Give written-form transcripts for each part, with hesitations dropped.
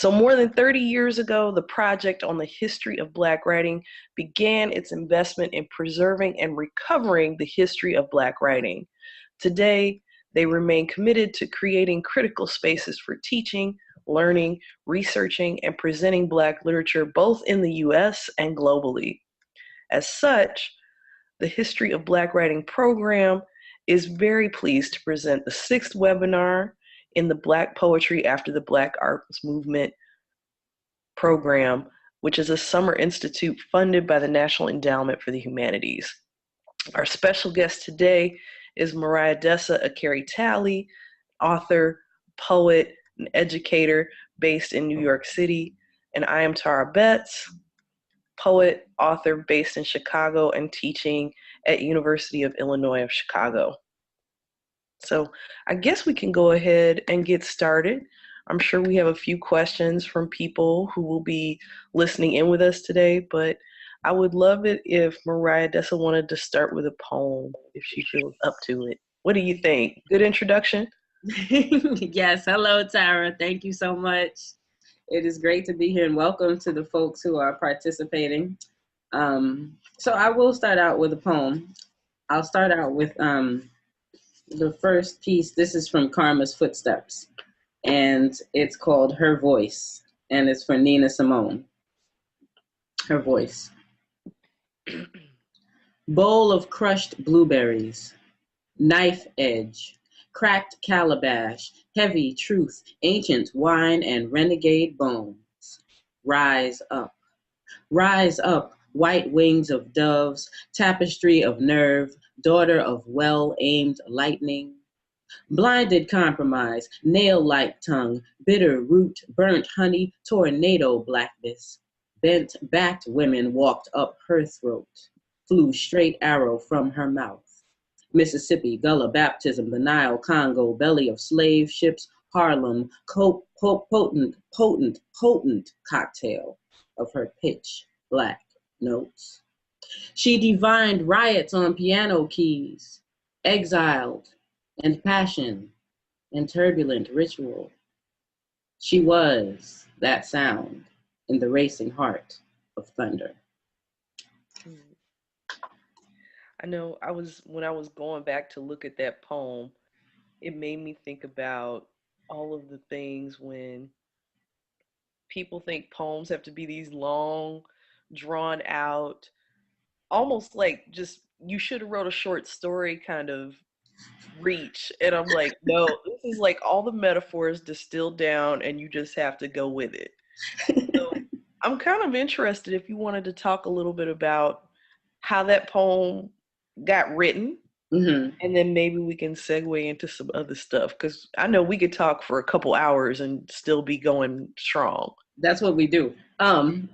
So more than 30 years ago, the project on the history of Black writing began its investment in preserving and recovering the history of Black writing. Today, they remain committed to creating critical spaces for teaching, learning, researching, and presenting Black literature both in the US and globally. As such, the History of Black Writing program is very pleased to present the 6th webinar in the Black Poetry After the Black Arts Movement program, which is a summer institute funded by the National Endowment for the Humanities. Our special guest today is Mariahadessa Ekere Tallie, author, poet, and educator based in New York City. And I am Tara Betts, poet, author based in Chicago and teaching at University of Illinois of Chicago. So I guess we can go ahead and get started. I'm sure we have a few questions from people who will be listening in with us today, but I would love it if Mariahadessa wanted to start with a poem, if she feels up to it. What do you think? Good introduction? Yes. Hello, Tara. Thank you so much. It is great to be here, and welcome to the folks who are participating. So I will start out with a poem. I'll start out with the first piece. This is from Karma's Footsteps, and it's called Her Voice, and it's for Nina Simone. Her Voice. Bowl of crushed blueberries, knife edge, cracked calabash, heavy truth, ancient wine, and renegade bones. Rise up, white wings of doves, tapestry of nerve, daughter of well-aimed lightning. Blinded compromise, nail-like tongue, bitter root, burnt honey, tornado blackness. Bent-backed women walked up her throat, flew straight arrow from her mouth. Mississippi, Gullah baptism, the Nile, Congo, belly of slave ships, Harlem, potent cocktail of her pitch black notes. She divined riots on piano keys, exiled and passion and turbulent ritual. She was that sound in the racing heart of thunder. I know when I was going back to look at that poem, it made me think about all of the things when people think poems have to be these long, drawn out, almost like just you should have wrote a short story kind of reach. And I'm like, no, this is like all the metaphors distilled down and you just have to go with it. So I'm kind of interested if you wanted to talk a little bit about how that poem got written. Mm-hmm. And then maybe we can segue into some other stuff, because I know we could talk for a couple hours and still be going strong. That's what we do.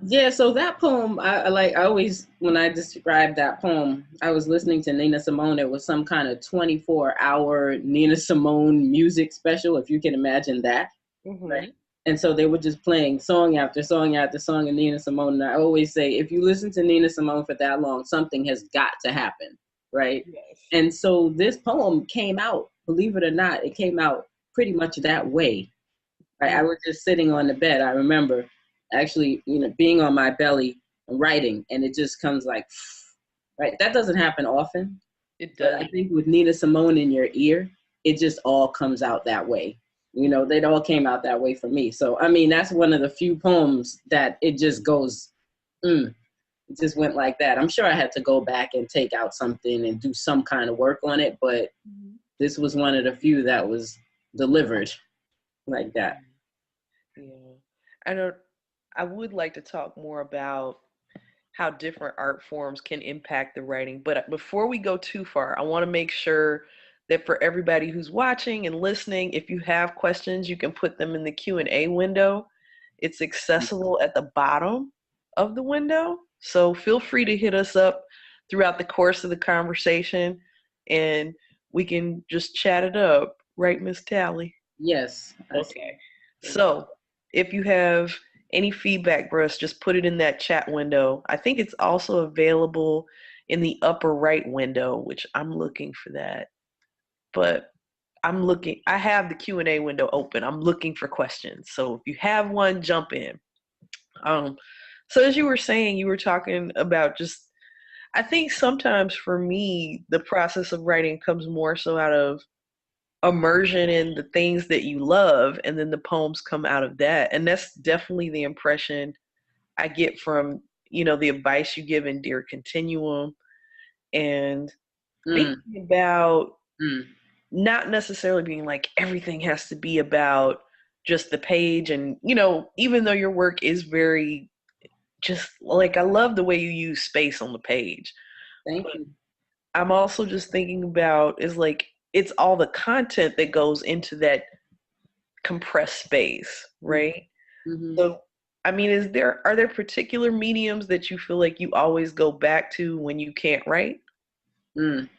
Yeah, so that poem, I always, when I described that poem, I was listening to Nina Simone. It was some kind of 24-hour Nina Simone music special, if you can imagine that. Mm-hmm. Right? And so they were just playing song after song after song of Nina Simone. And I always say, if you listen to Nina Simone for that long, something has got to happen, right? Yes. And so this poem came out, believe it or not, it came out pretty much that way. Right? I was just sitting on the bed. I remember actually, being on my belly and writing, and it just comes like, right? That doesn't happen often. It does. But I think with Nina Simone in your ear, it just all comes out that way. They all came out that way for me. So, I mean, that's one of the few poems that it just goes, it just went like that. I'm sure I had to go back and take out something and do some kind of work on it, but this was one of the few that was delivered like that. Yeah. I would like to talk more about how different art forms can impact the writing. But before we go too far, I want to make sure that for everybody who's watching and listening, if you have questions, you can put them in the Q&A window. It's accessible at the bottom of the window. So feel free to hit us up throughout the course of the conversation, and we can just chat it up. Right, Miss Tallie? Yes. Okay. So if you have any feedback for us, just put it in that chat window. I think it's also available in the upper right window, which I'm looking for that. But I have the Q&A window open. I'm looking for questions. So if you have one, jump in. So as you were saying, you were talking about just, I think sometimes for me, the process of writing comes more so out of immersion in the things that you love, and then the poems come out of that. And that's definitely the impression I get from, the advice you give in Dear Continuum, and Mm, thinking about mm, not necessarily being like everything has to be about just the page. And, even though your work is very just like, I love the way you use space on the page. thank But you. I'm also just thinking about is like, it's all the content that goes into that compressed space, right? Mm-hmm. So, I mean, are there particular mediums that you feel like you always go back to when you can't write? Mm.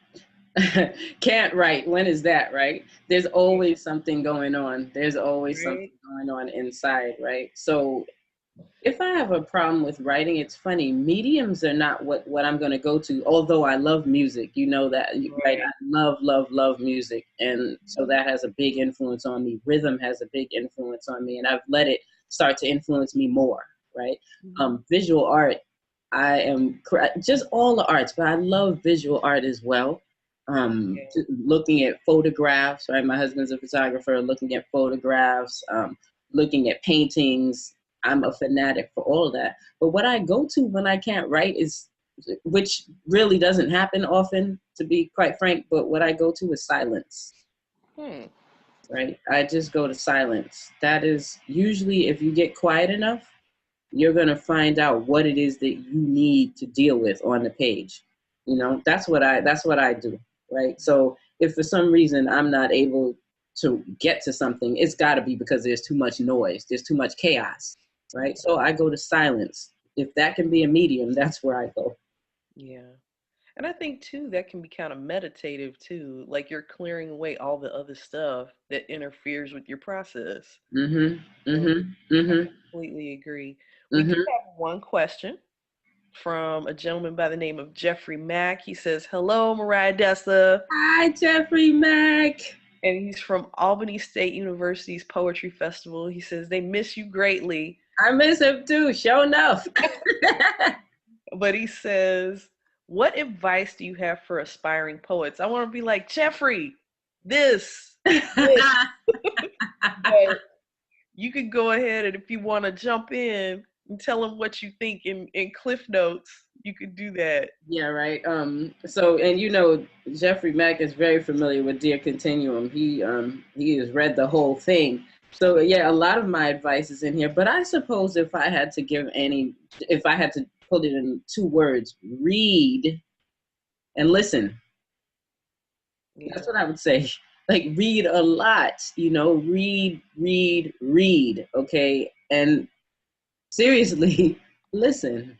Can't write. When is that, right? There's always something going on. There's always something Right. going on inside, right? So if I have a problem with writing, it's funny. Mediums are not what I'm going to go to, although I love music. You know that, right? I Right. love, love, love music. And so that has a big influence on me. Rhythm has a big influence on me. And I've let it start to influence me more, right? Mm-hmm. Visual art, I am just all the arts, but I love visual art as well. Yeah. Looking at photographs, right? My husband's a photographer, looking at photographs, looking at paintings. I'm a fanatic for all of that. But what I go to when I can't write is, which really doesn't happen often, to be quite frank, but what I go to is silence, Hmm. right? I just go to silence. That is usually, if you get quiet enough, you're going to find out what it is that you need to deal with on the page. That's what I do, right? So if for some reason I'm not able to get to something, it's got to be because there's too much noise, there's too much chaos, right? So I go to silence. If that can be a medium, that's where I go. Yeah. And I think too that can be kind of meditative too. Like you're clearing away all the other stuff that interferes with your process. Mhm. So Mhm. I Mhm. completely agree. We do Mhm. have one question from a gentleman by the name of Jeffrey Mack. He says, "Hello, Mariahadessa," Hi, Jeffrey Mack. and he's from Albany State University's Poetry Festival. He says they miss you greatly, I miss him too. Sure enough. but he says, "What advice do you have for aspiring poets?" I want to be like Jeffrey, this, but you could go ahead and if you want to jump in and tell him what you think in Cliff Notes, you could do that. Yeah, right. So, and Jeffrey Mack is very familiar with Dear Continuum. He has read the whole thing. So yeah, a lot of my advice is in here. But I suppose if I had to put it in two words, read and listen. Yeah, That's what I would say. Like read a lot, read, read, read. Okay, and seriously, listen.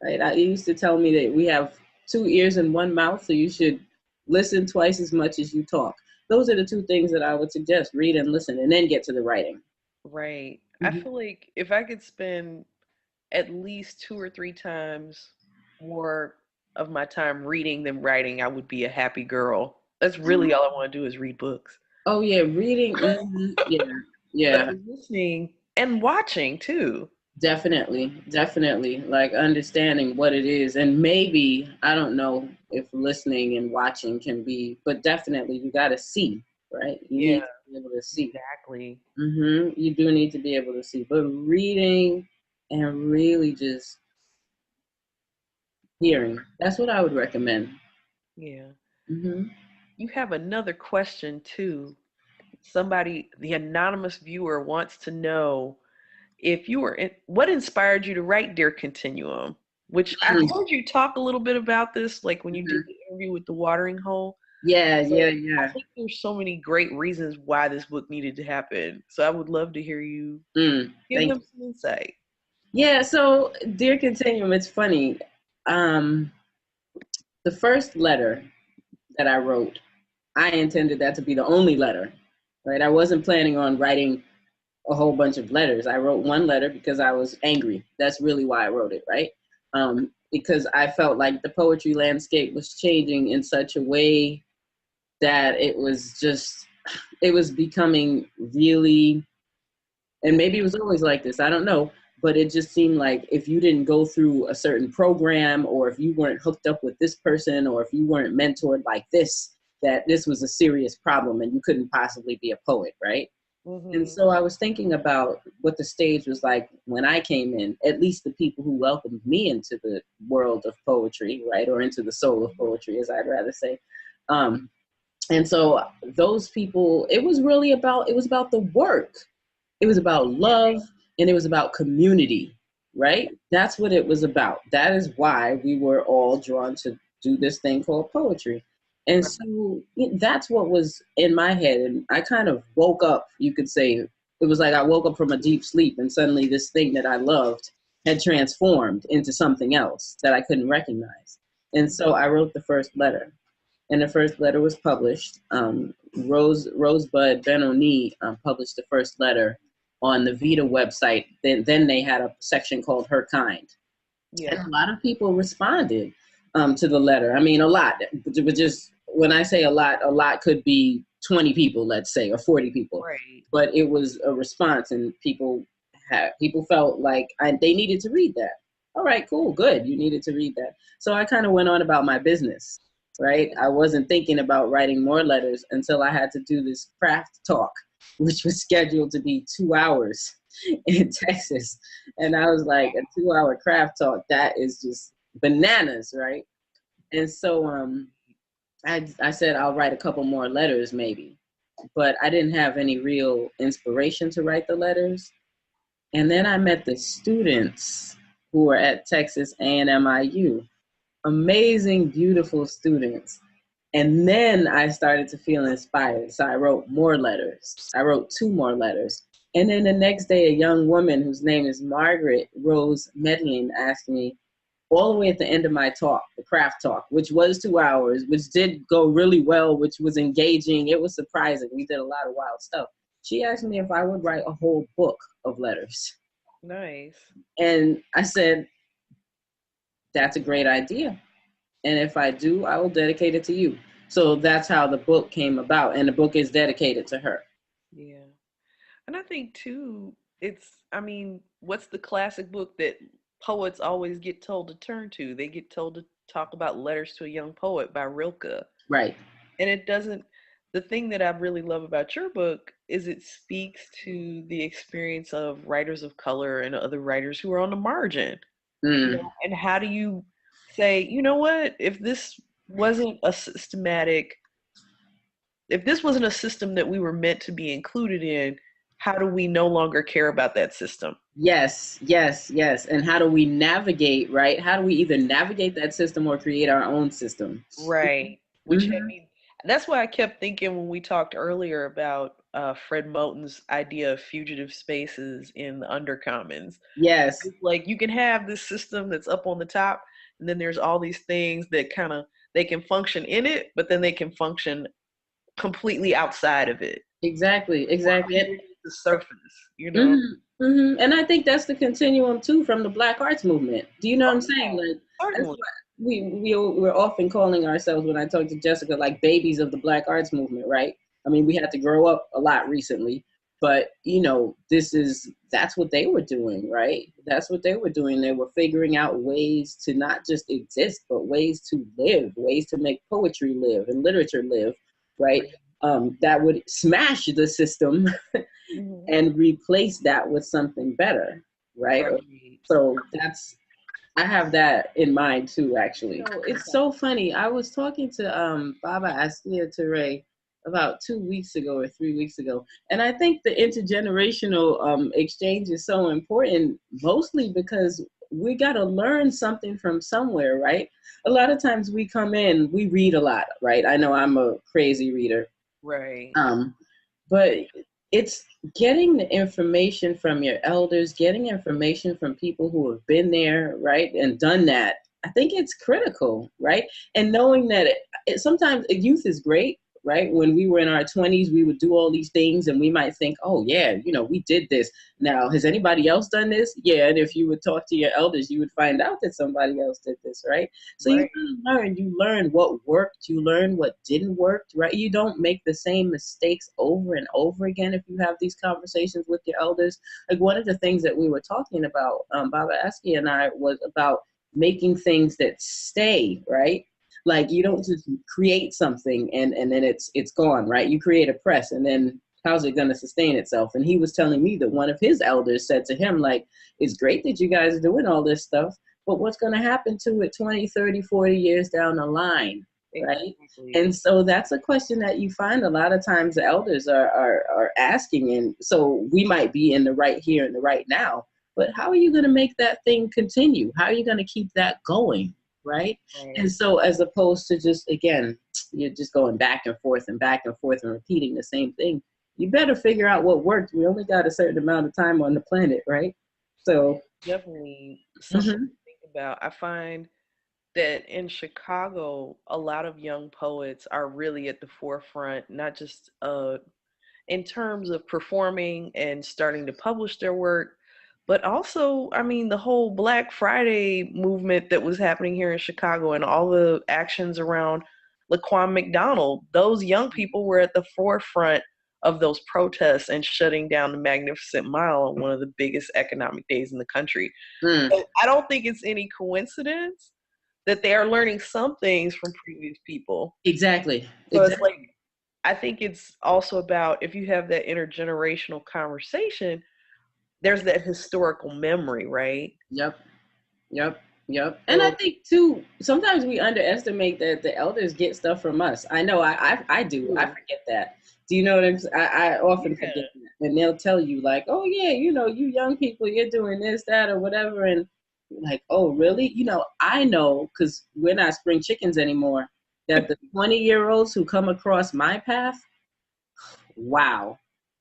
Right? He used to tell me that we have two ears and one mouth, so you should listen twice as much as you talk. Those are the two things that I would suggest: read and listen, and then get to the writing. right. I Mm-hmm. feel like if I could spend at least two or three times more of my time reading than writing, I would be a happy girl. That's really all I want to do is read books. Oh yeah, reading. Mm-hmm. Yeah, But yeah, listening and watching too. definitely, definitely. Like understanding what it is, and maybe I don't know if listening and watching can be, but definitely you got to see, right? You Yeah, need to be able to see. exactly. You do need to be able to see, but reading and really just hearing, that's what I would recommend. Yeah. hmm You have another question too. Somebody, the anonymous viewer wants to know if you were in, what inspired you to write Dear Continuum? Which I heard you talk a little bit about this, like when you did the interview with the watering hole. Yeah, yeah, So I yeah. think there's so many great reasons why this book needed to happen. So I would love to hear you give Thank them you. some insight. Yeah, so Dear Continuum, it's funny. Um, the first letter that I wrote, I intended that to be the only letter, right? I wasn't planning on writing a whole bunch of letters. I wrote one letter because I was angry. That's really why I wrote it, right? Because I felt like the poetry landscape was changing in such a way that it was just it was becoming really, and maybe it was always like this, I don't know, but it just seemed like if you didn't go through a certain program, or if you weren't hooked up with this person, or if you weren't mentored like this, that this was a serious problem and you couldn't possibly be a poet, right? And Mm-hmm. so I was thinking about what the stage was like when I came in, at least the people who welcomed me into the world of poetry, right? Or into the soul of poetry, as I'd rather say. Um, and so those people, it was about the work. It was about love, and it was about community, right? That's what it was about. That is why we were all drawn to do this thing called poetry. And Right. so that's what was in my head. And I kind of woke up, you could say. It was like I woke up from a deep sleep, and suddenly this thing that I loved had transformed into something else that I couldn't recognize. And so I wrote the first letter, and the first letter was published. Rosebud Benoni published the first letter on the Vita website. Then they had a section called Her Kind, and Yeah. a lot of people responded to the letter. I mean, a lot. It was just, when I say a lot could be 20 people, let's say, or 40 people, Right. but it was a response, and people felt like they needed to read that. All right, cool, good. You needed to read that. So I kind of went on about my business, right? I wasn't thinking about writing more letters until I had to do this craft talk, which was scheduled to be 2 hours in Texas. And I was like, a 2 hour craft talk, that is just bananas, right? And so I said I'll write a couple more letters maybe, but I didn't have any real inspiration to write the letters. And then I met the students who were at Texas A&M IU. Amazing, beautiful students. And then I started to feel inspired. So I wrote more letters. I wrote 2 more letters. And then the next day, a young woman whose name is Margaret Rose Medlin asked me, all the way at the end of my talk, the craft talk, which was 2 hours, which did go really well, which was engaging. It was surprising. We did a lot of wild stuff. She asked me if I would write a whole book of letters. Nice. And I said, that's a great idea. And if I do, I will dedicate it to you. So that's how the book came about. And the book is dedicated to her. Yeah. And I think too, I mean, what's the classic book that poets always get told to turn to? They get told to talk about Letters to a Young Poet by Rilke. Right. And it doesn't, the thing that I really love about your book is it speaks to the experience of writers of color and other writers who are on the margin. Mm. And how do you say, you know what, wasn't a systematic, if this wasn't a system that we were meant to be included in, how do we no longer care about that system? Yes, yes, yes. And how do we navigate, right? How do we either navigate that system or create our own system? Right. Which, I Mm-hmm. mean, that's why I kept thinking when we talked earlier about Fred Moten's idea of fugitive spaces in the undercommons. Yes, It's like you can have this system that's up on the top, and then there's all these things that kind of they can function in it, but then they can function completely outside of it exactly, or exactly. underneath the surface, you know? Mm-hmm, mm-hmm. And I think that's the continuum too from the Black Arts Movement. Do you know what I'm Oh saying? yeah, Like, that's certainly. what we're often calling ourselves, when I talk to Jessica, like babies of the Black Arts Movement, right? I mean, we had to grow up a lot recently, but that's what they were doing, right? That's what they were doing. They were figuring out ways to not just exist, but ways to live, ways to make poetry live and literature live, right? That would smash the system Mhm. and replace that with something better, right? Right. So I have that in mind too, actually. So it's so funny. I was talking to Baba Aslia Ture about 2 weeks ago or 3 weeks ago, and I think the intergenerational exchange is so important, mostly because we got to learn something from somewhere, right? A lot of times we come in, we read a lot, right? I know I'm a crazy reader, Right. um, but it's getting the information from your elders, getting information from people who have been there, right, and done that. I think it's critical, right? And knowing that sometimes youth is great, right? When we were in our 20s, we would do all these things and we might think, oh, yeah, we did this. Now, has anybody else done this? Yeah. And if you would talk to your elders, you would find out that somebody else did this, right? So Right. you learn what worked, you learn what didn't work, right? You don't make the same mistakes over and over again if you have these conversations with your elders. Like one of the things that we were talking about, Baba Aski and I, was about making things that stay, right? Like you don't just create something and then it's gone, right? You create a press and then how's it going to sustain itself? And he was telling me that one of his elders said to him, like, it's great that you guys are doing all this stuff, but what's going to happen to it 20, 30, 40 years down the line, right? Exactly. And so that's a question that you find a lot of times the elders are asking. And so we might be in the right here and the right now, but how are you going to make that thing continue? How are you going to keep that going? Right. And so as opposed to just, again, you're just going back and forth and repeating the same thing. You better figure out what worked. We only got a certain amount of time on the planet. Right. So Definitely something to think about. I find that in Chicago, a lot of young poets are really at the forefront, not just in terms of performing and starting to publish their work, but also, I mean, the whole Black Friday movement that was happening here in Chicago and all the actions around Laquan McDonald, those young people were at the forefront of those protests and shutting down the Magnificent Mile on one of the biggest economic days in the country. So I don't think it's any coincidence that they are learning some things from previous people. exactly. So it's like, I think it's also about if you have that intergenerational conversation, there's that historical memory, right? Yep. Yep. Yep. And I So, think too, sometimes we underestimate that the elders get stuff from us. I know I do. I forget that. Do you know what I'm saying? I often yeah, forget that. And they'll tell you like, oh yeah, you young people, you're doing this, that, or whatever. And like, oh really? I know because we're not spring chickens anymore, that the 20-year-olds who come across my path, wow,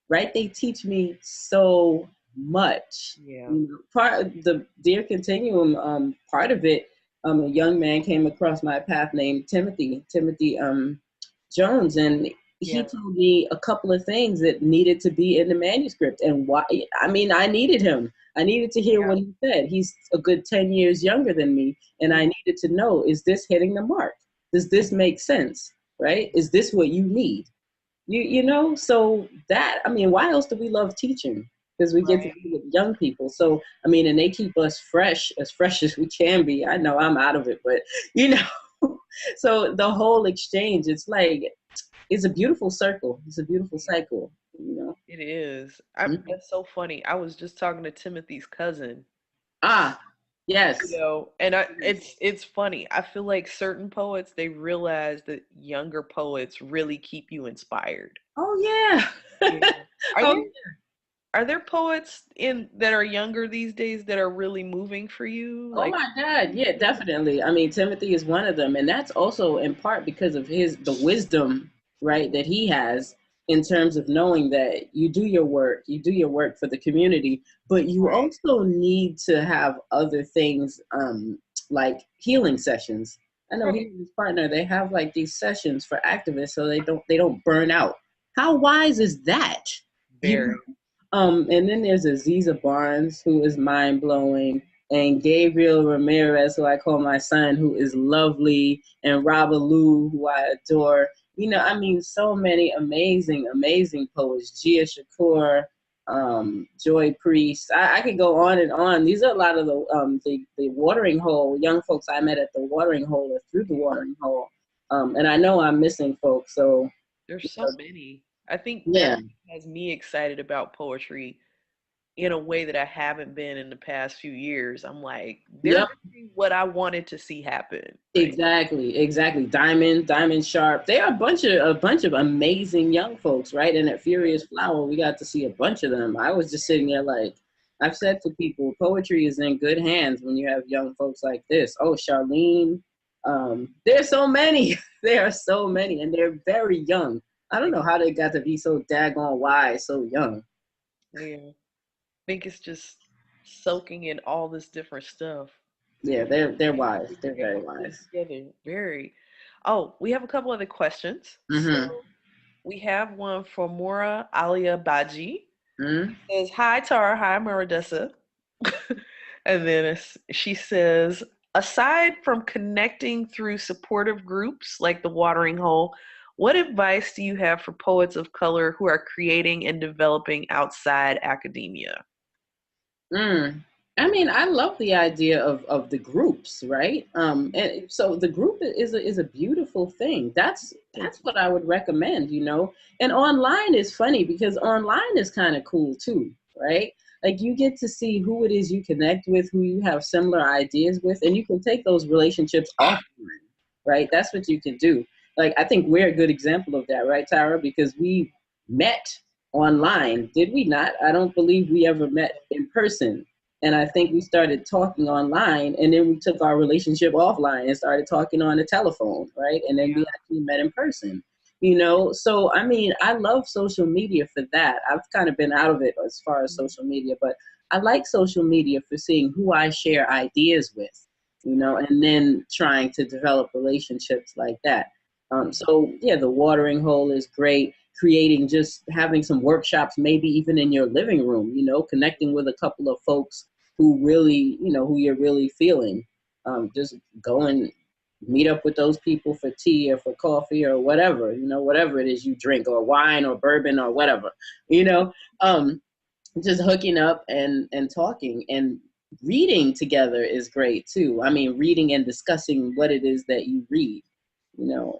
right? They teach me so much. yeah, Part of the Dear Continuum, part of it, a young man came across my path named Timothy Jones, and he yeah, told me a couple of things that needed to be in the manuscript. And why? I mean, I needed him. I needed to hear yeah. what he said. He's a good 10 years younger than me, and I needed to know: is this hitting the mark? Does this make sense? Right? Is this what you need? So that, I mean, why else do we love teaching? Because we get to Right. be with young people. So I mean, and they keep us fresh as we can be. I know I'm out of it, but you know so the whole exchange, it's like, it's a beautiful circle, it's a beautiful cycle. It is. Mhm. That's so funny. I was just talking to Timothy's cousin, Ah, yes. and Yes. it's funny. I feel like certain poets, they realize that younger poets really keep you inspired. Oh yeah. Yeah. Are Oh, there are there poets in that are younger these days that are really moving for you? oh Like, my God, yeah, definitely. I mean, Timothy is one of them, and that's also in part because of the wisdom, right, that he has in terms of knowing that you do your work for the community, but you right, also need to have other things, like healing sessions. I know he right, and his partner, they have like these sessions for activists so they don't burn out. How wise is that? You very. and then there's Aziza Barnes, who is mind blowing, and Gabriel Ramirez, who I call my son, who is lovely, and Robert Lou, who I adore. I mean, so many amazing, amazing poets. Gia Shakur, Joy Priest. I could go on and on. These are a lot of the watering hole young folks I met at the watering hole or through the watering hole. And I know I'm missing folks. So There's so many. I think yeah, that's what has me excited about poetry in a way that I haven't been in the past few years. I'm like, they're yep. doing what I wanted to see happen. Right. Exactly, exactly. Diamond Sharp. They are a bunch of amazing young folks, right? And at Furious Flower, we got to see a bunch of them. I was just sitting there like, I've said to people, poetry is in good hands when you have young folks like this. Oh, Charlene. There's so many. There are so many, and they're very young. I don't know how they got to be so daggone wise so young. Yeah. I think it's just soaking in all this different stuff. Yeah, they're wise. They're Figuring very out put it wise. together. Very. Oh, we have a couple other questions. So Mm-hmm. We have one from Mora Alia Baji. Mm? Says, hi Tara, hi Mariahadessa. And then she says, aside from connecting through supportive groups like the Watering Hole, what advice do you have for poets of color who are creating and developing outside academia? Mm. I mean, I love the idea of the groups, right? And so the group is a beautiful thing. That's what I would recommend, you know. And online is funny because online is kind of cool too, right? Like you get to see who it is you connect with, who you have similar ideas with, and you can take those relationships offline, right? That's what you can do. Like I think we're a good example of that, right, Tyra? Because we met online, did we not? I don't believe we ever met in person. And I think we started talking online and then we took our relationship offline and started talking on the telephone, right? And then we actually met in person, you know? So, I mean, I love social media for that. I've kind of been out of it as far as social media, but I like social media for seeing who I share ideas with, you know, and then trying to develop relationships like that. So yeah, the watering hole is great. Creating, just having some workshops, maybe even in your living room, you know, connecting with a couple of folks who really, you know, who you're really feeling. Just go and meet up with those people for tea or for coffee or whatever, you know, whatever it is you drink, or wine or bourbon or whatever, you know. Just hooking up and talking and reading together is great too. I mean, reading and discussing what it is that you read, you know.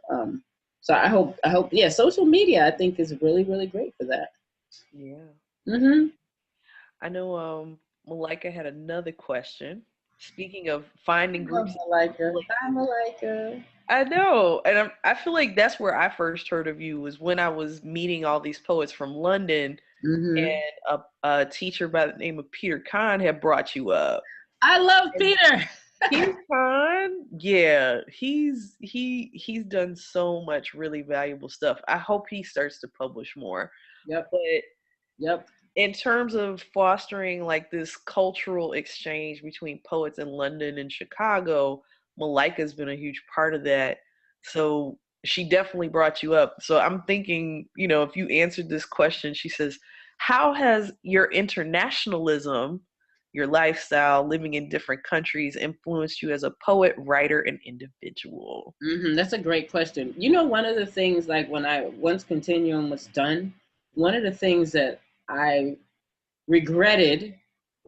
So I hope, yeah, social media I think is really, really great for that. Yeah. Mm-hmm. I know Malika had another question. Speaking of finding I love groups in Malika. Hi, places. Malika. I know, and I feel like that's where I first heard of you was when I was meeting all these poets from London, Mm-hmm. and a teacher by the name of Peter Kahn had brought you up. I love And Peter. Peter Kahn, yeah, he's done so much really valuable stuff. I hope he starts to publish more. Yep. But Yep. in terms of fostering like this cultural exchange between poets in London and Chicago, Malika's been a huge part of that. So she definitely brought you up. So I'm thinking, if you answered this question, she says, how has your internationalism, your lifestyle, living in different countries influenced you as a poet, writer, and individual? That's a great question. You know, one of the things, like when I once Continuum was done, one of the things that I regretted,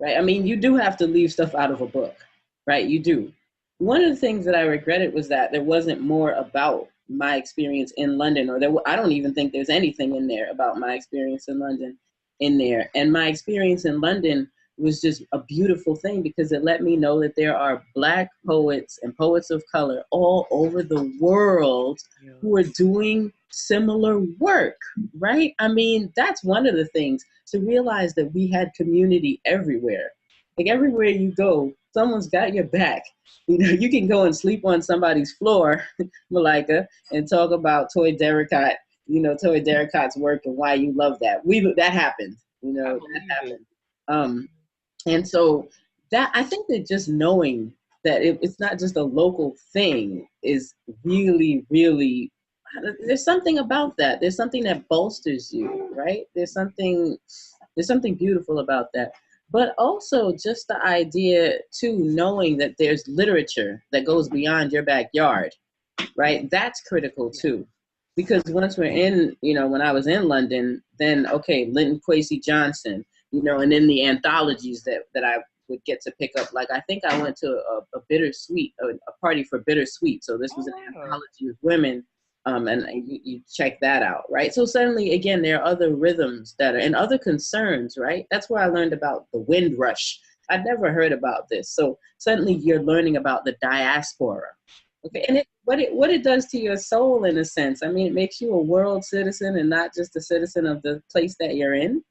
right? I mean, you do have to leave stuff out of a book, right? You do. One of the things that I regretted was that there wasn't more about my experience in London, or I don't even think there's anything in there about my experience in London in there. And my experience in London was just a beautiful thing because it let me know that there are Black poets and poets of color all over the world Yeah. who are doing similar work, right? I mean, that's one of the things, to realize that we had community everywhere. Like everywhere you go, someone's got your back. You know, you can go and sleep on somebody's floor, Malika, and talk about Toy Derricott's work and why you love that. That happened. You I know, that believe it. happened. And so that, I think that just knowing that it's not just a local thing is really, really, there's something about that. There's something that bolsters you, right? There's something beautiful about that. But also just the idea too, knowing that there's literature that goes beyond your backyard, right? That's critical Yeah. too. Because once we're in, when I was in London, then okay, Linton Kwesi Johnson, and then the anthologies that I would get to pick up. Like I think I went to a bittersweet, a party for bittersweet. So this was Oh an wow. anthology of women, and you check that out, right? So suddenly, again, there are other rhythms and other concerns, right? That's where I learned about the Windrush. I'd never heard about this. So suddenly you're learning about the diaspora. Okay, and what it does to your soul, in a sense. I mean, it makes you a world citizen and not just a citizen of the place that you're in.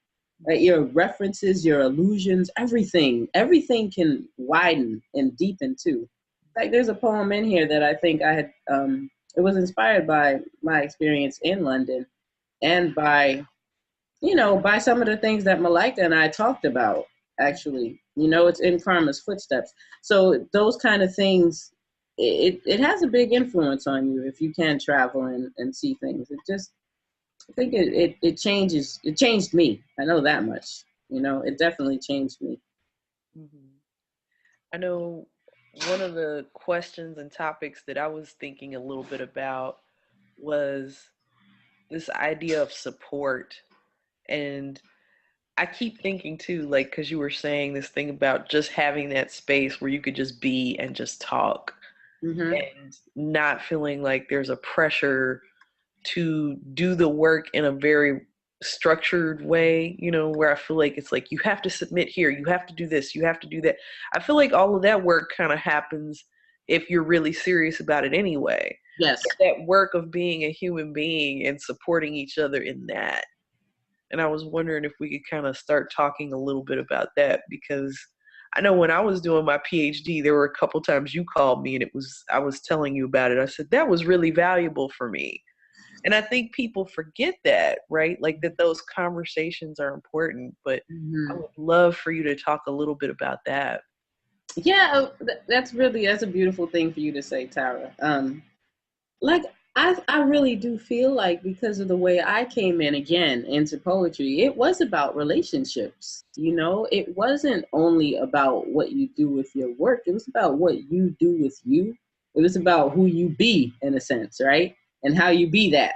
Right? Your references, your illusions, everything can widen and deepen too. Like there's a poem in here that I think I had. It was inspired by my experience in London, and by some of the things that Malika and I talked about. Actually, it's in Karma's footsteps. So those kind of things, it has a big influence on you if you can travel and see things. I think it changes. It changed me. I know that much. It definitely changed me. Hmm. I know one of the questions and topics that I was thinking a little bit about was this idea of support. And I keep thinking too, like, because you were saying this thing about just having that space where you could just be and just talk Hmm. and not feeling like there's a pressure to do the work in a very structured way, where I feel like it's like you have to submit here, you have to do this, you have to do that. I feel like all of that work kind of happens if you're really serious about it anyway. Yes. But that work of being a human being and supporting each other in that. And I was wondering if we could kind of start talking a little bit about that, because I know when I was doing my PhD, there were a couple times you called me and I was telling you about it. I said, that was really valuable for me. And I think people forget that, right? Like that those conversations are important, but I Hmm. would love for you to talk a little bit about that. Yeah, that's a beautiful thing for you to say, Tara. Like I really do feel like, because of the way I came in again into poetry, it was about relationships. It wasn't only about what you do with your work, it was about what you do with you. It was about who you be, in a sense, right? And how you be that.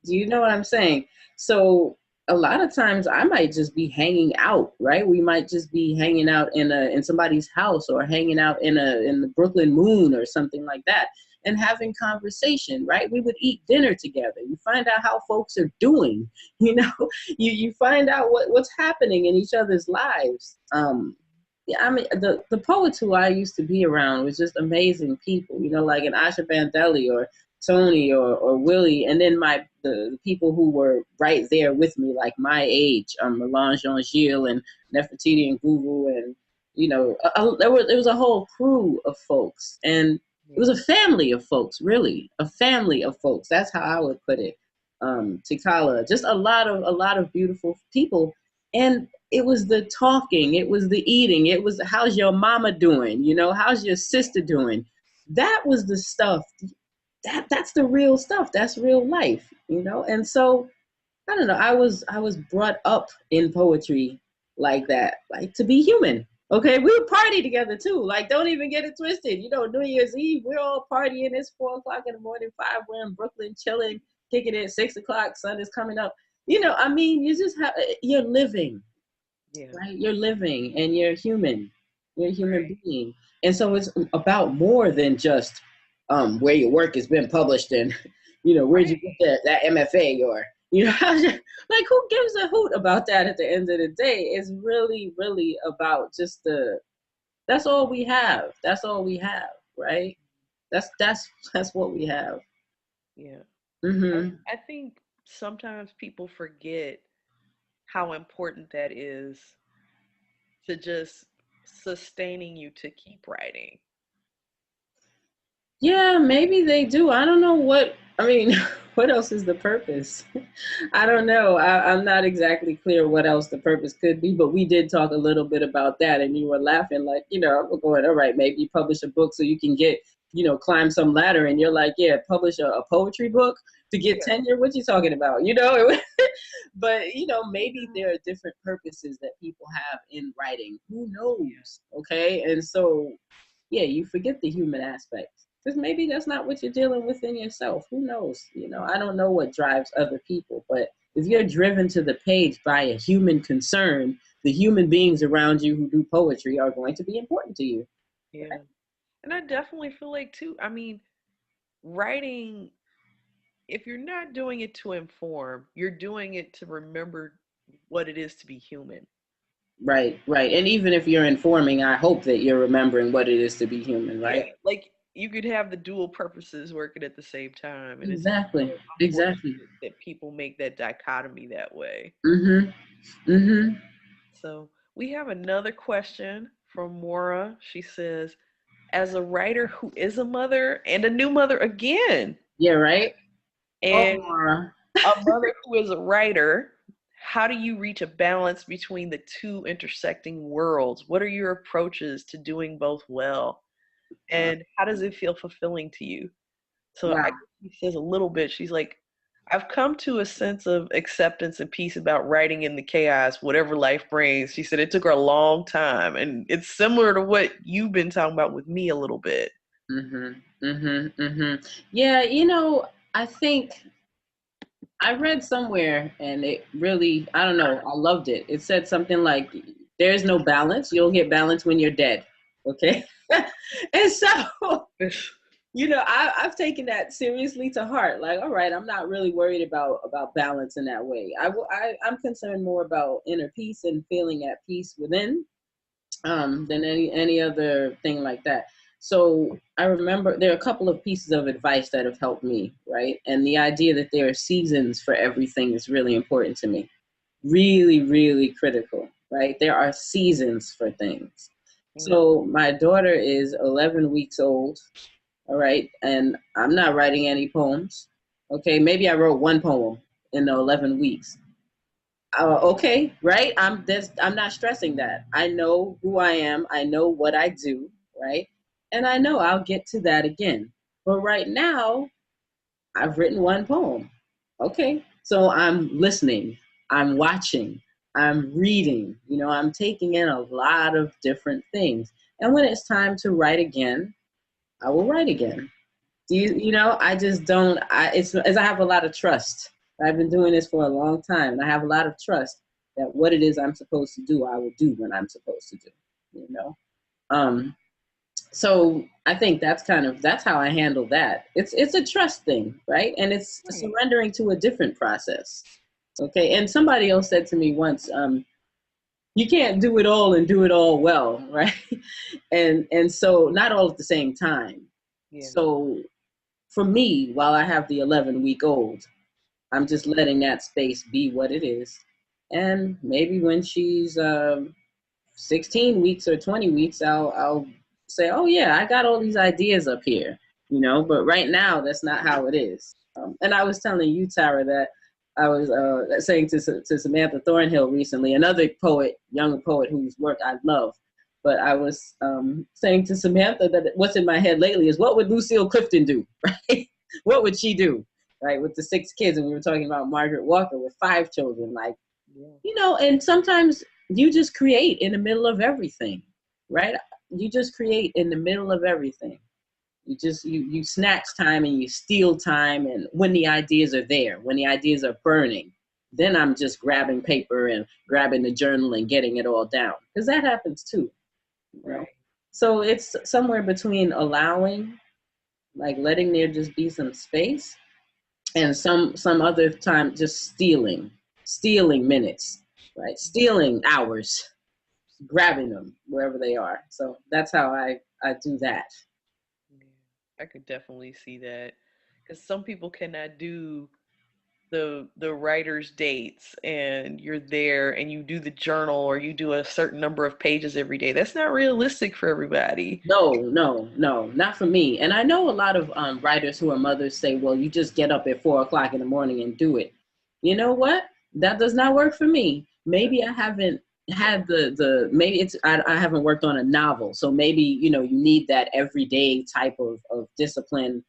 Do you know what I'm saying? So a lot of times I might just be hanging out, right? We might just be hanging out in somebody's house, or hanging out in the Brooklyn Moon or something like that, and having conversation, right? We would eat dinner together. You find out how folks are doing, you know, you find out what's happening in each other's lives. Yeah, I mean, the poets who I used to be around was just amazing people, like an Asha Bandeli, or Tony, or Willie, and then the people who were right there with me, like my age, Melange Jean Gilles and Nefertiti and Google, and there was a whole crew of folks, and it was Yeah. a family of folks, really, a family of folks. That's how I would put it. Tikala, just a lot of beautiful people, and it was the talking, it was the eating, it was how's your mama doing, how's your sister doing. That was the stuff. That's the real stuff. That's real life, And so I don't know. I was brought up in poetry like that, like to be human. Okay, we would party together too. Like, don't even get it twisted. New Year's Eve, we're all partying. It's 4 o'clock in the morning, five. We're in Brooklyn, chilling, kicking it. 6 o'clock, sun is coming up. I mean, you're living, Yeah. right? You're living, and you're human. You're a human Right. being, and so it's about more than just where your work has been published, and where'd you Right. get that MFA, or like, who gives a hoot about that at the end of the day? It's really, really about just that's all we have. That's all we have, right? That's what we have. Yeah. Hmm. I think sometimes people forget how important that is to just sustaining you to keep writing. Yeah, maybe they do. I don't know I mean, what else is the purpose? I don't know. I'm not exactly clear what else the purpose could be, but we did talk a little bit about that, and you were laughing, like, we're going, all right, maybe you publish a book so you can get, climb some ladder, and you're like, yeah, publish a poetry book to get Yeah. tenure. What you talking about? But maybe there are different purposes that people have in writing. Who knows? Okay, and so yeah, you forget the human aspect, because maybe that's not what you're dealing with in yourself. Who knows? I don't know what drives other people, but if you're driven to the page by a human concern, the human beings around you who do poetry are going to be important to you. Yeah. And I definitely feel like too, I mean, writing, if you're not doing it to inform, you're doing it to remember what it is to be human. Right, right. And even if you're informing, I hope that you're remembering what it is to be human, Yeah, right? like you could have the dual purposes working at the same time, and it's Exactly, so exactly. unfortunate that people make that dichotomy that way. Mm-hmm, mm-hmm. So we have another question from Maura. She says, as a writer who is a mother and a new mother again, Yeah, right? Oh, and Mara. a mother who is a writer, how do you reach a balance between the two intersecting worlds? What are your approaches to doing both well? Wow. And how does it feel fulfilling to you? So Wow. I guess she says a little bit. She's like, I've come to a sense of acceptance and peace about writing in the chaos, whatever life brings. She said it took her a long time, and it's similar to what you've been talking about with me a little bit. Yeah, I think I read somewhere and it really, I don't know, I loved it. It said something like, there's no balance. You'll get balance when you're dead. Okay. And so, I've taken that seriously to heart. Like, all right, I'm not really worried about balance in that way. I'm concerned more about inner peace and feeling at peace within, than any other thing like that. So I remember there are a couple of pieces of advice that have helped me, right? And the idea that there are seasons for everything is really important to me. Really, really critical, right? There are seasons for things. So my daughter is 11 weeks old, all right, and I'm not writing any poems. Okay, maybe I wrote one poem in the 11 weeks. Okay, right? I'm not stressing that. I know who I am. I know what I do, right? And I know I'll get to that again. But right now, I've written one poem. Okay. So I'm listening, I'm watching, I'm reading, I'm taking in a lot of different things. And when it's time to write again, I will write again. I just don't, it's as I have a lot of trust. I've been doing this for a long time, and I have a lot of trust that what it is I'm supposed to do, I will do when I'm supposed to do, you know? Um, so I think that's how I handle that. It's a trust thing, right? And it's surrendering to a different process. Okay. And somebody else said to me once, you can't do it all and do it all well, right? And so not all at the same time. Yeah. So for me, while I have the 11-week-old, I'm just letting that space be what it is. And maybe when she's 16 weeks or 20 weeks, I'll say, oh yeah, I got all these ideas up here, but right now that's not how it is. And I was telling you, Tara, that I was saying to Samantha Thornhill recently, another poet, young poet whose work I love, but I was saying to Samantha that what's in my head lately is, what would Lucille Clifton do, right? What would she do, right, with the 6 kids? And we were talking about Margaret Walker with 5 children, like, and sometimes you just create in the middle of everything, right? You just create in the middle of everything. You snatch time and you steal time, and when the ideas are there, when the ideas are burning, then I'm just grabbing paper and grabbing the journal and getting it all down, because that happens too, Right. So it's somewhere between allowing, like letting there just be some space, and some other time just stealing minutes, right? Stealing hours, grabbing them wherever they are. So that's how I do that. I could definitely see that, because some people cannot do the writer's dates, and you're there and you do the journal or you do a certain number of pages every day. That's not realistic for everybody. No, not for me. And I know a lot of writers who are mothers say, well, you just get up at 4 o'clock in the morning and do it. You know what? That does not work for me. Maybe I haven't had maybe I haven't worked on a novel. So maybe, you need that everyday type of discipline.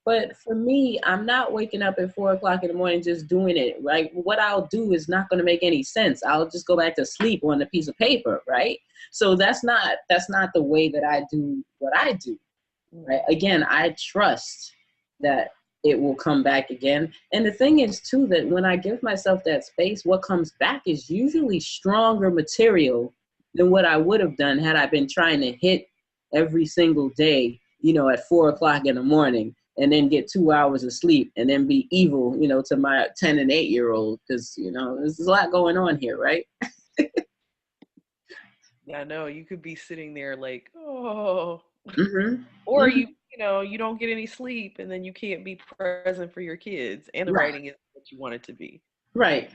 But for me, I'm not waking up at 4 o'clock in the morning just doing it, right? What I'll do is not going to make any sense. I'll just go back to sleep on a piece of paper, right? So that's not the way that I do what I do, right? Again, I trust that it will come back again. And the thing is too, that when I give myself that space, what comes back is usually stronger material than what I would have done had I been trying to hit every single day, at 4 o'clock in the morning, and then get 2 hours of sleep and then be evil, to my 10 and 8-year-old, because, there's a lot going on here, right? Yeah, I know. You could be sitting there like, oh, Mm-hmm. or Mm-hmm. you don't get any sleep, and then you can't be present for your kids, and the Right. writing is what you want it to be. Right.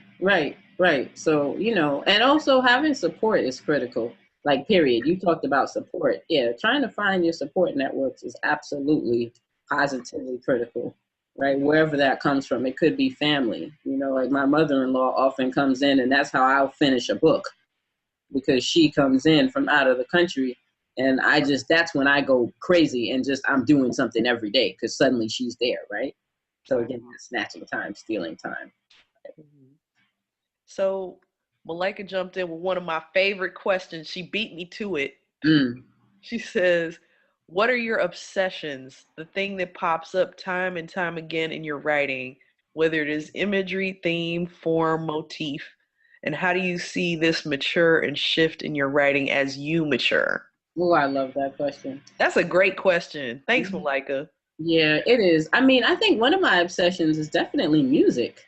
So, and also having support is critical. Like, period. You talked about support. Yeah, trying to find your support networks is absolutely positively critical, right? Wherever that comes from. It could be family. Like my mother-in-law often comes in, and that's how I'll finish a book, because she comes in from out of the country. And that's when I go crazy and just, I'm doing something every day because suddenly she's there, right? So again, snatching time, stealing time. Mhm. So Malika jumped in with one of my favorite questions. She beat me to it. Mm. She says, what are your obsessions? The thing that pops up time and time again in your writing, whether it is imagery, theme, form, motif, and how do you see this mature and shift in your writing as you mature? Oh, I love that question. That's a great question. Thanks, Malika. Yeah, it is. I mean, I think one of my obsessions is definitely music,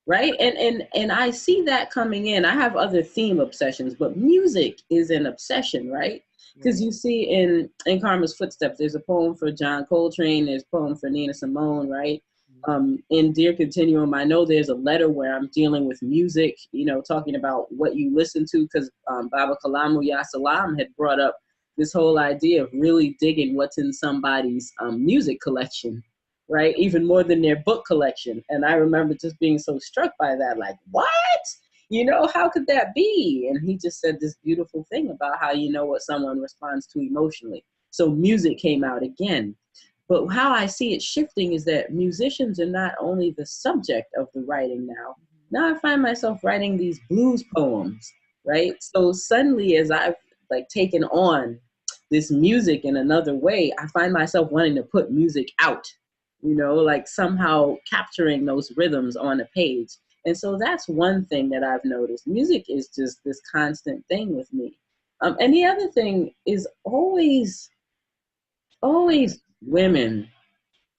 right? And I see that coming in. I have other theme obsessions, but music is an obsession, right? Because you see in Karma's Footsteps, there's a poem for John Coltrane, there's a poem for Nina Simone, right? In Dear Continuum, I know there's a letter where I'm dealing with music, you know, talking about what you listen to, because Baba Kalamu Ya Salam had brought up this whole idea of really digging what's in somebody's music collection, right? Even more than their book collection. And I remember just being so struck by that, like, what? You know, how could that be? And he just said this beautiful thing about how you know what someone responds to emotionally. So music came out again. But how I see it shifting is that musicians are not only the subject of the writing now. Now I find myself writing these blues poems, right? So suddenly, as I've like taken on this music in another way, I find myself wanting to put music out, you know, like somehow capturing those rhythms on a page. And so that's one thing that I've noticed. Music is just this constant thing with me. And the other thing is always women,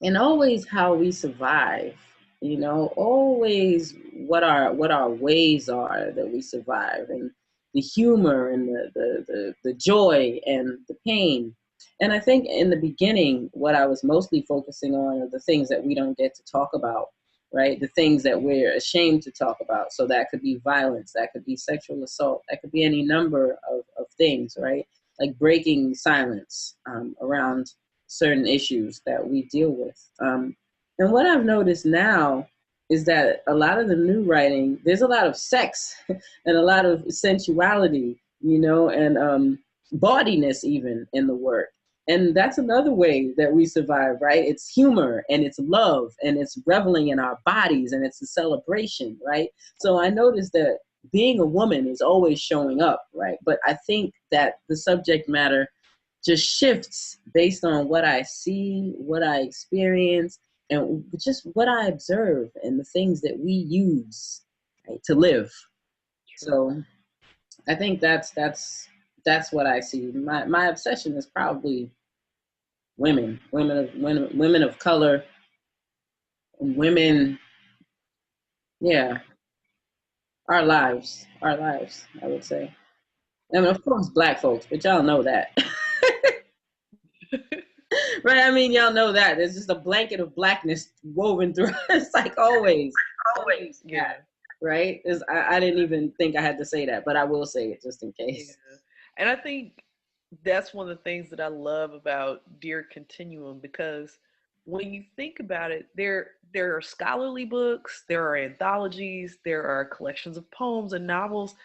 and always how we survive, you know, always what our ways are that we survive, and the humor and the joy and the pain. And I think in the beginning what I was mostly focusing on are the things that we don't get to talk about, right? The things that we're ashamed to talk about. So that could be violence, that could be sexual assault, that could be any number of things, right? Like breaking silence around certain issues that we deal with. And what I've noticed now is that a lot of the new writing, there's a lot of sex and a lot of sensuality, you know, and bawdiness even in the work. And that's another way that we survive, right? It's humor and it's love and it's reveling in our bodies and it's a celebration, right? So I noticed that being a woman is always showing up, right? But I think that the subject matter just shifts based on what I see, what I experience, and just what I observe and the things that we use, right, to live. So I think that's what I see. My obsession is probably women of color, women, yeah, our lives, I would say. And of course, Black folks, but y'all know that. Right? I mean, y'all know that. There's just a blanket of blackness woven through us, like always. Always. Yeah. Right? I didn't even think I had to say that, but I will say it just in case. Yeah. And I think that's one of the things that I love about Dear Continuum, because when you think about it, there are scholarly books, there are anthologies, there are collections of poems and novels,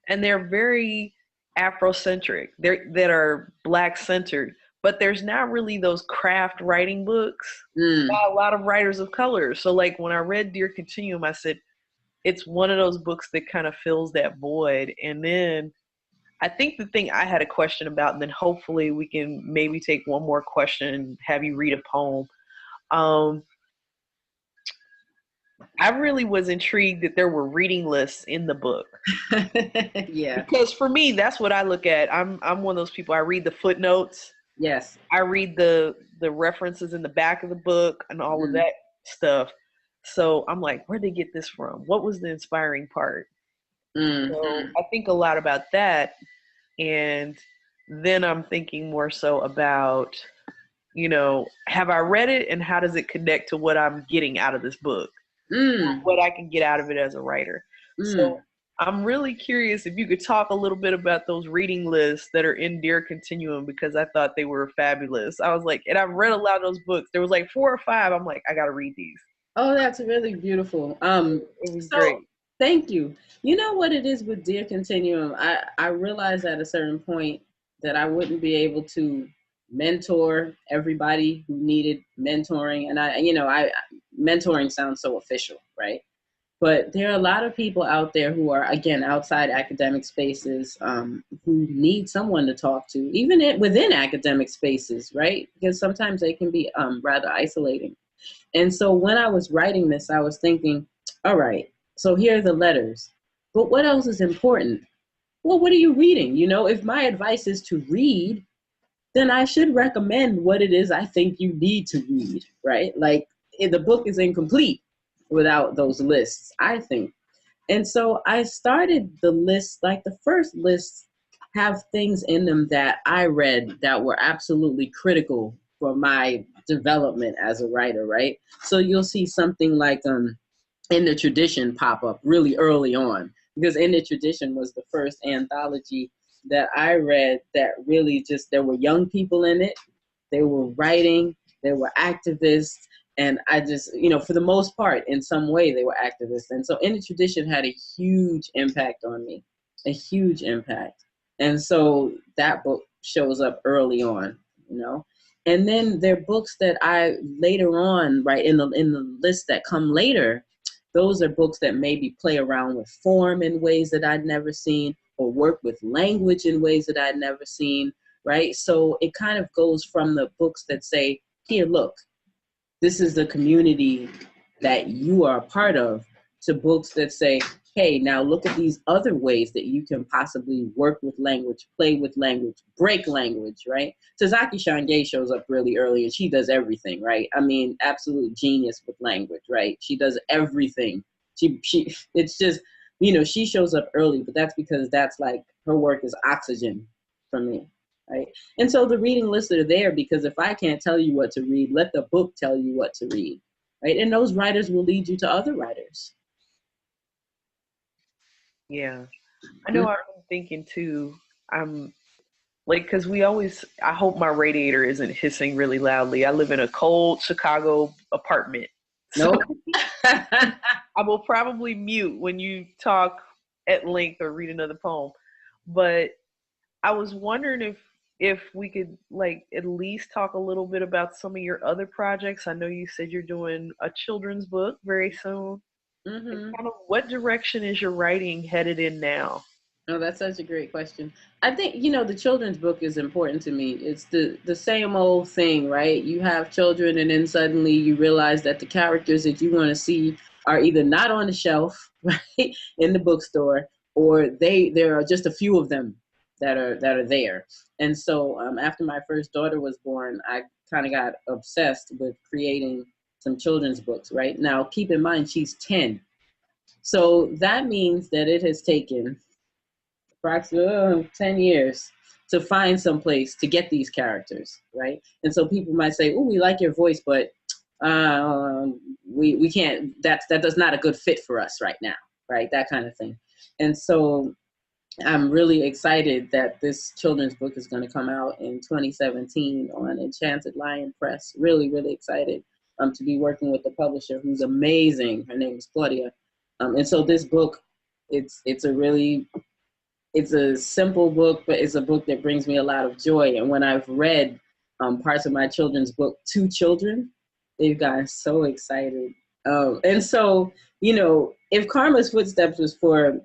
and they're very Afrocentric. That are Black centered. But there's not really those craft writing books by a lot of writers of color. So like when I read Dear Continuum, I said it's one of those books that kind of fills that void. And then I think the thing I had a question about, and then hopefully we can maybe take one more question and have you read a poem. Um, I really was intrigued that there were reading lists in the book. Yeah. Because for me, that's what I look at. I'm one of those people. I read the footnotes. Yes. I read the references in the back of the book and all of that stuff. So I'm like, where'd they get this from? What was the inspiring part? So I think a lot about that. And then I'm thinking more so about, you know, have I read it and how does it connect to what I'm getting out of this book? What I can get out of it as a writer. So I'm really curious if you could talk a little bit about those reading lists that are in Dear Continuum, because I thought they were fabulous. I was like, and I've read a lot of those books. There was like 4 or 5. I'm like, I got to read these. Oh, that's really beautiful. It was So great. thank you. You know what it is with Dear Continuum? I realized at a certain point that I wouldn't be able to mentor everybody who needed mentoring. And I mentoring sounds so official, right? But there are a lot of people out there who are, again, outside academic spaces, who need someone to talk to, even within academic spaces, right? Because sometimes they can be rather isolating. And so when I was writing this, I was thinking, all right, so here are the letters. But what else is important? Well, what are you reading? You know, if my advice is to read, then I should recommend what it is I think you need to read, right? Like the book is incomplete without those lists, I think. And so I started the list, like the first lists have things in them that I read that were absolutely critical for my development as a writer, right? So you'll see something like In the Tradition pop up really early on, because In the Tradition was the first anthology that I read that really just, there were young people in it. They were writing, they were activists, and I just, for the most part, in some way, they were activists. And so In the Tradition had a huge impact on me, a huge impact. And so that book shows up early on, you know. And then there are books that I later on, right, in the list that come later, those are books that maybe play around with form in ways that I'd never seen, or work with language in ways that I'd never seen, right? So it kind of goes from the books that say, here, look, this is the community that you are a part of, to books that say, hey, now look at these other ways that you can possibly work with language, play with language, break language, right? Tazaki Shange shows up really early, and she does everything, right? I mean, absolute genius with language, right? She does everything. It's just, she shows up early, but that's because that's like, her work is oxygen for me, right? And so the reading lists are there because if I can't tell you what to read, let the book tell you what to read, right? And those writers will lead you to other writers. Yeah. I know I've been thinking too. I'm like, because I hope my radiator isn't hissing really loudly. I live in a cold Chicago apartment. So Nope. I will probably mute when you talk at length or read another poem. But I was wondering if we could like at least talk a little bit about some of your other projects. I know you said you're doing a children's book very soon. And Mm-hmm. kind of what direction is your writing headed in now? Oh, that's such a great question. I think, the children's book is important to me. It's the same old thing, right? You have children and then suddenly you realize that the characters that you want to see are either not on the shelf, right, in the bookstore, or there are just a few of them that are there. And so after my first daughter was born, I kind of got obsessed with creating some children's books, right? Now, keep in mind she's 10. So that means that it has taken approximately 10 years to find some place to get these characters, right? And so people might say, oh, we like your voice, but we can't, that does not a good fit for us right now, right? That kind of thing. And so I'm really excited that this children's book is going to come out in 2017 on Enchanted Lion Press. Really, really excited to be working with the publisher, who's amazing. Her name is Claudia. And so this book, it's a simple book, but it's a book that brings me a lot of joy. And when I've read parts of my children's book to children, they've gotten so excited. And so, if Karma's Footsteps was for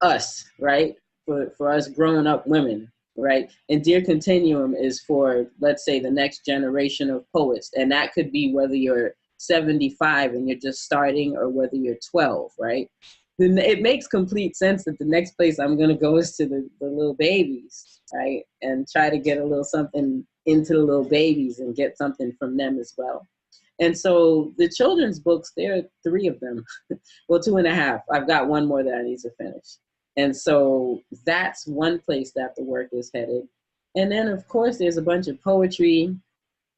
us, right? For us grown up women, right? And Dear Continuum is for, let's say, the next generation of poets. And that could be whether you're 75 and you're just starting, or whether you're 12, right? Then it makes complete sense that the next place I'm going to go is to the little babies, right? And try to get a little something into the little babies and get something from them as well. And so the children's books, there are 3 of them. Well, 2.5. I've got one more that I need to finish. And so that's one place that the work is headed. And then, of course, there's a bunch of poetry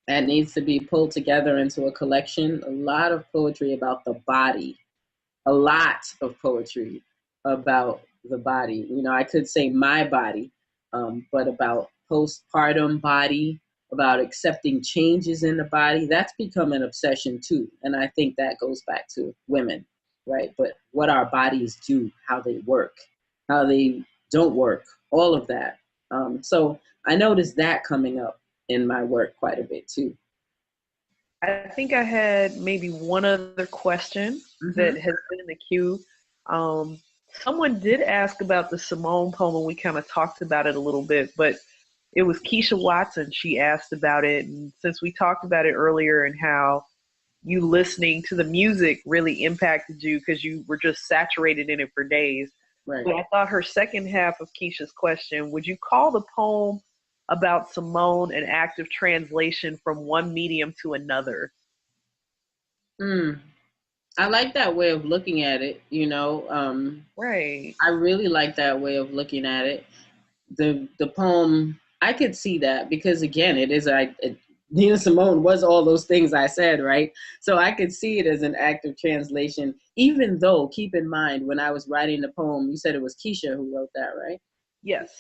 that needs to be pulled together into a collection. A lot of poetry about the body, a lot of poetry about the body. I could say my body, but about postpartum body, about accepting changes in the body. That's become an obsession too. And I think that goes back to women, right? But what our bodies do, how they work, how they don't work, all of that. So I noticed that coming up in my work quite a bit too. I think I had maybe one other question that Mm-hmm. has been in the queue. Someone did ask about the Simone poem, and we kind of talked about it a little bit, but it was Keisha Watson. She asked about it, and since we talked about it earlier and how you listening to the music really impacted you because you were just saturated in it for days. Right. But I thought her second half of Keisha's question, would you call the poem about Simone an act of translation from one medium to another? Mm. I like that way of looking at it, you know. Right. I really like that way of looking at it. The poem, I could see that because again, Nina Simone was all those things I said, right? So I could see it as an act of translation, even though, keep in mind, when I was writing the poem, you said it was Keisha who wrote that, right? Yes.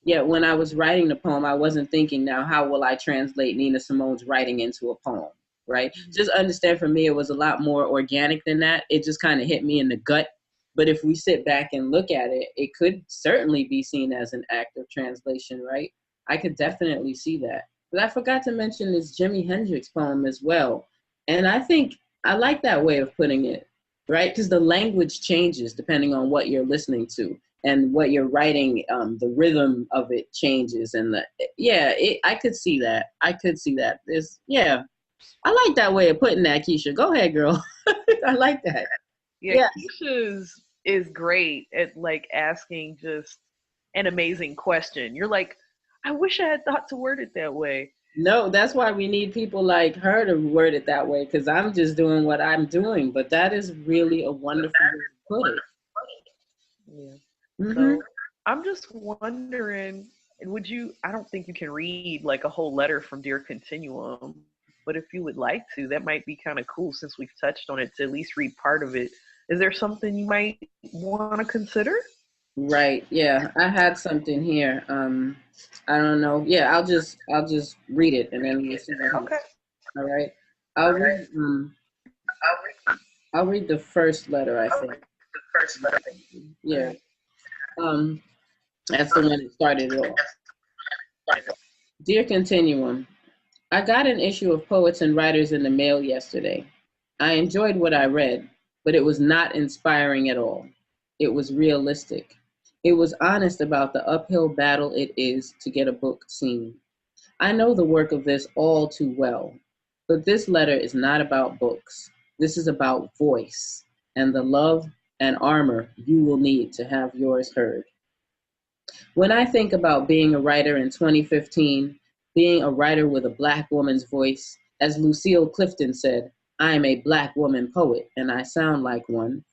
Yeah, when I was writing the poem, I wasn't thinking, now, how will I translate Nina Simone's writing into a poem, right? Mhm. Just understand, for me, it was a lot more organic than that. It just kind of hit me in the gut. But if we sit back and look at it, it could certainly be seen as an act of translation, right? I could definitely see that. But I forgot to mention this Jimi Hendrix poem as well. And I think I like that way of putting it, right? Because the language changes depending on what you're listening to and what you're writing. The rhythm of it changes, and I could see that. I could see that. I like that way of putting that, Keisha. Go ahead, girl. I like that. Yeah, Yeah. Keisha's is great at like asking just an amazing question. You're like, I wish I had thought to word it that way. No, that's why we need people like her to word it that way, because I'm just doing what I'm doing. But that is really a wonderful way to put it. Yeah. Mm-hmm. So I'm just wondering, would you? I don't think you can read like a whole letter from Dear Continuum, but if you would like to, that might be kind of cool since we've touched on it to at least read part of it. Is there something you might want to consider? Right. Yeah, I had something here. I don't know. Yeah, I'll just read it and then we'll see what happens. Okay. All right. I'll read I'll read the first letter, I think. All Yeah. right. Um that's the one that started it off. Dear Continuum, I got an issue of Poets and Writers in the mail yesterday. I enjoyed what I read, but it was not inspiring at all. It was realistic. It was honest about the uphill battle it is to get a book seen. I know the work of this all too well, but this letter is not about books. This is about voice and the love and armor you will need to have yours heard. When I think about being a writer in 2015, being a writer with a Black woman's voice, as Lucille Clifton said, I am a Black woman poet and I sound like one.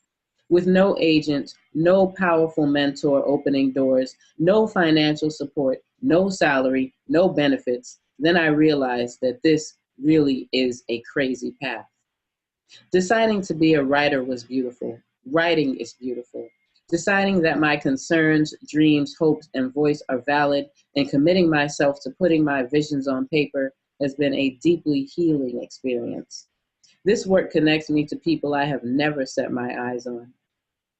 With no agent, no powerful mentor opening doors, no financial support, no salary, no benefits, then I realized that this really is a crazy path. Deciding to be a writer was beautiful. Writing is beautiful. Deciding that my concerns, dreams, hopes, and voice are valid and committing myself to putting my visions on paper has been a deeply healing experience. This work connects me to people I have never set my eyes on.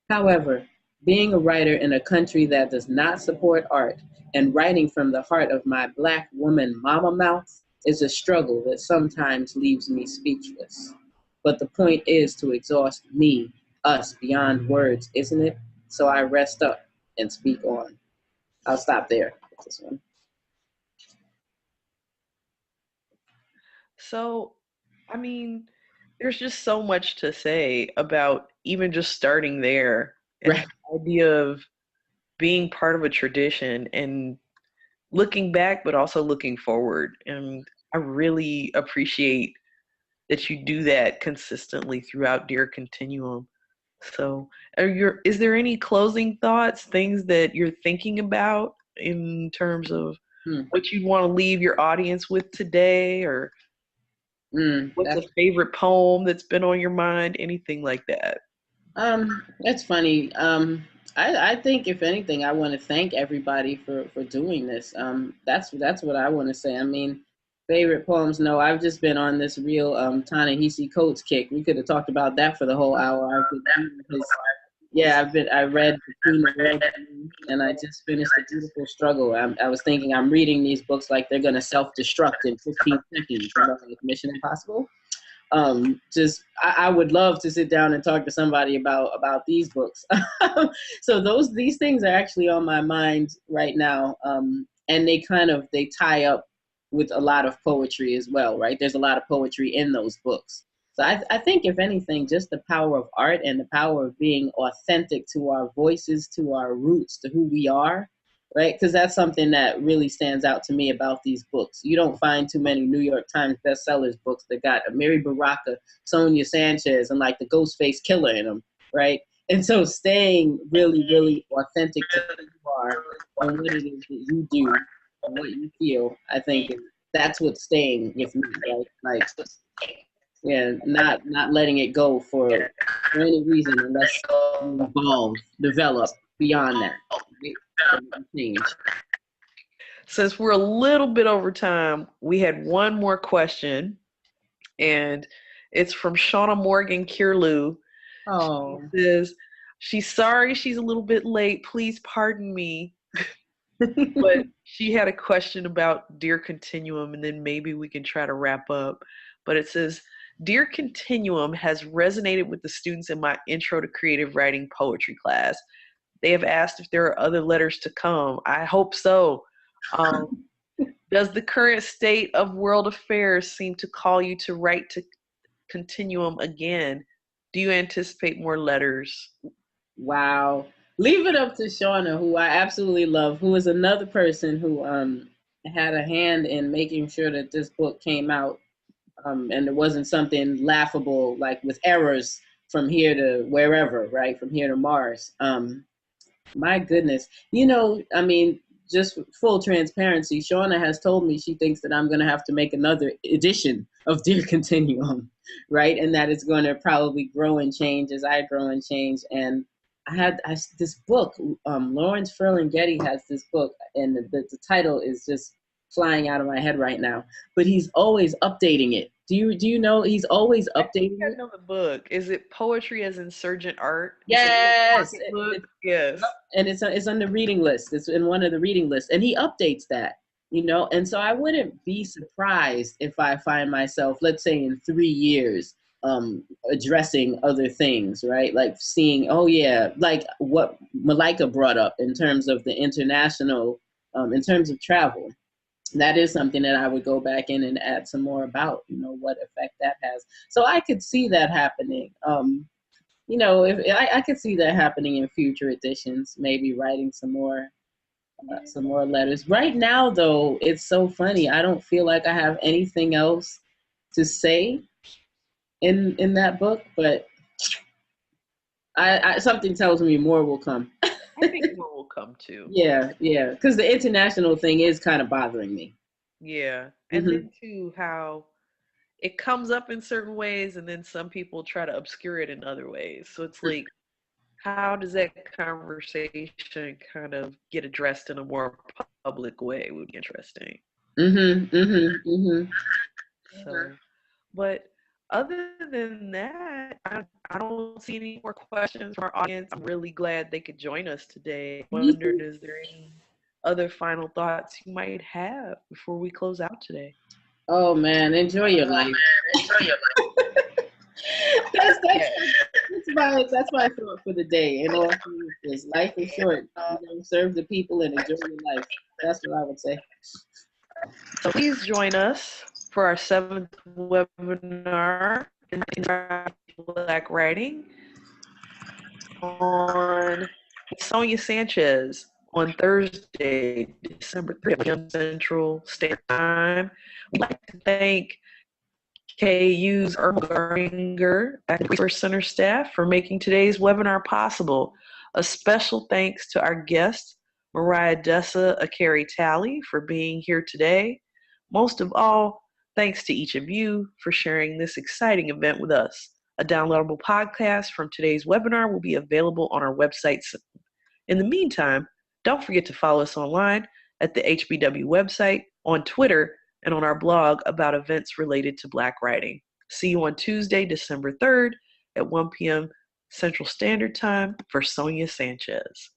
However, being a writer in a country that does not support art and writing from the heart of my Black woman mama mouth is a struggle that sometimes leaves me speechless. But the point is to exhaust me, us, beyond words, isn't it? So I rest up and speak on. I'll stop there with this one. So, I mean, there's just so much to say about even just starting there and Right. the idea of being part of a tradition and looking back, but also looking forward. And I really appreciate that you do that consistently throughout Dear Continuum. So, is there any closing thoughts, things that you're thinking about in terms of Hmm. what you'd want to leave your audience with today, or what's a That's favorite poem that's been on your mind, anything like that? that's funny. I think if anything, I want to thank everybody for doing this. That's what I want to say. I mean, favorite poems. No, I've just been on this real Ta-Nehisi Coates kick. We could have talked about that for the whole hour. I could, I read Between the World and Me, and I just finished A Beautiful Struggle. I was thinking I'm reading these books like they're going to self-destruct in 15 seconds, like Mission Impossible. I would love to sit down and talk to somebody about these books. So these things are actually on my mind right now, and they tie up with a lot of poetry as well, right? There's a lot of poetry in those books. So I think, if anything, just the power of art and the power of being authentic to our voices, to our roots, to who we are, right? Because that's something that really stands out to me about these books. You don't find too many New York Times bestsellers books that got Mary Baraka, Sonia Sanchez, and like the Ghostface Killer in them, right? And so staying really, really authentic to who you are and what it is that you do and what you feel, I think that's what's staying with me, right? Like, yeah, not letting it go for any reason unless you evolve, develop beyond that. Change. Since we're a little bit over time, we had one more question, and it's from Shauna Morgan Kierlew. Oh. She says, she's sorry she's a little bit late. Please pardon me. But she had a question about Dear Continuum, and then maybe we can try to wrap up. But it says, Dear Continuum has resonated with the students in my Intro to Creative Writing poetry class. They have asked if there are other letters to come. I hope so. Does the current state of world affairs seem to call you to write to Continuum again? Do you anticipate more letters? Wow. Leave it up to Shauna, who I absolutely love, who is another person who had a hand in making sure that this book came out, and it wasn't something laughable like with errors from here to wherever, right? From here to Mars. My goodness. I mean, just full transparency, Shauna has told me she thinks that I'm going to have to make another edition of Dear Continuum, right? And that it's going to probably grow and change as I grow and change. And this book, Lawrence Ferlinghetti has this book, and the title is just flying out of my head right now. But he's always updating it. Do you know he's always updating I it? know the book. Is it Poetry as Insurgent Art? Yes. Book? Yes. And it's on the reading list. It's in one of the reading lists, and he updates that. And so I wouldn't be surprised if I find myself, let's say in 3 years, addressing other things, right? Like seeing, oh yeah, like what Malika brought up in terms of the international, in terms of travel. That is something that I would go back in and add some more about, what effect that has. So I could see that happening. If I could see that happening in future editions, maybe writing some more letters. Right now, though, it's so funny. I don't feel like I have anything else to say in that book, but I something tells me more will come. I think more will come too. Yeah, because the international thing is kind of bothering me. Yeah. And then too, how it comes up in certain ways, and then some people try to obscure it in other ways. So it's like, how does that conversation kind of get addressed in a more public way would be interesting. So, but other than that, I don't see any more questions from our audience. I'm really glad they could join us today. I wondered, is there any other final thoughts you might have before we close out today? Oh man, enjoy your life. That's my thought for the day. And all is life is short. Serve the people and enjoy your life. That's what I would say. So please join us for our 7th webinar in Black Writing on Sonia Sanchez on Thursday, December 3rd, p.m. Central Standard Time. We'd like to thank KU's Irma Garinger at the Resource Center staff for making today's webinar possible. A special thanks to our guest, Mariahadessa Ekere Tallie, for being here today. Most of all, thanks to each of you for sharing this exciting event with us. A downloadable podcast from today's webinar will be available on our website. In the meantime, don't forget to follow us online at the HBW website, on Twitter, and on our blog about events related to Black writing. See you on Tuesday, December 3rd at 1 p.m. Central Standard Time for Sonia Sanchez.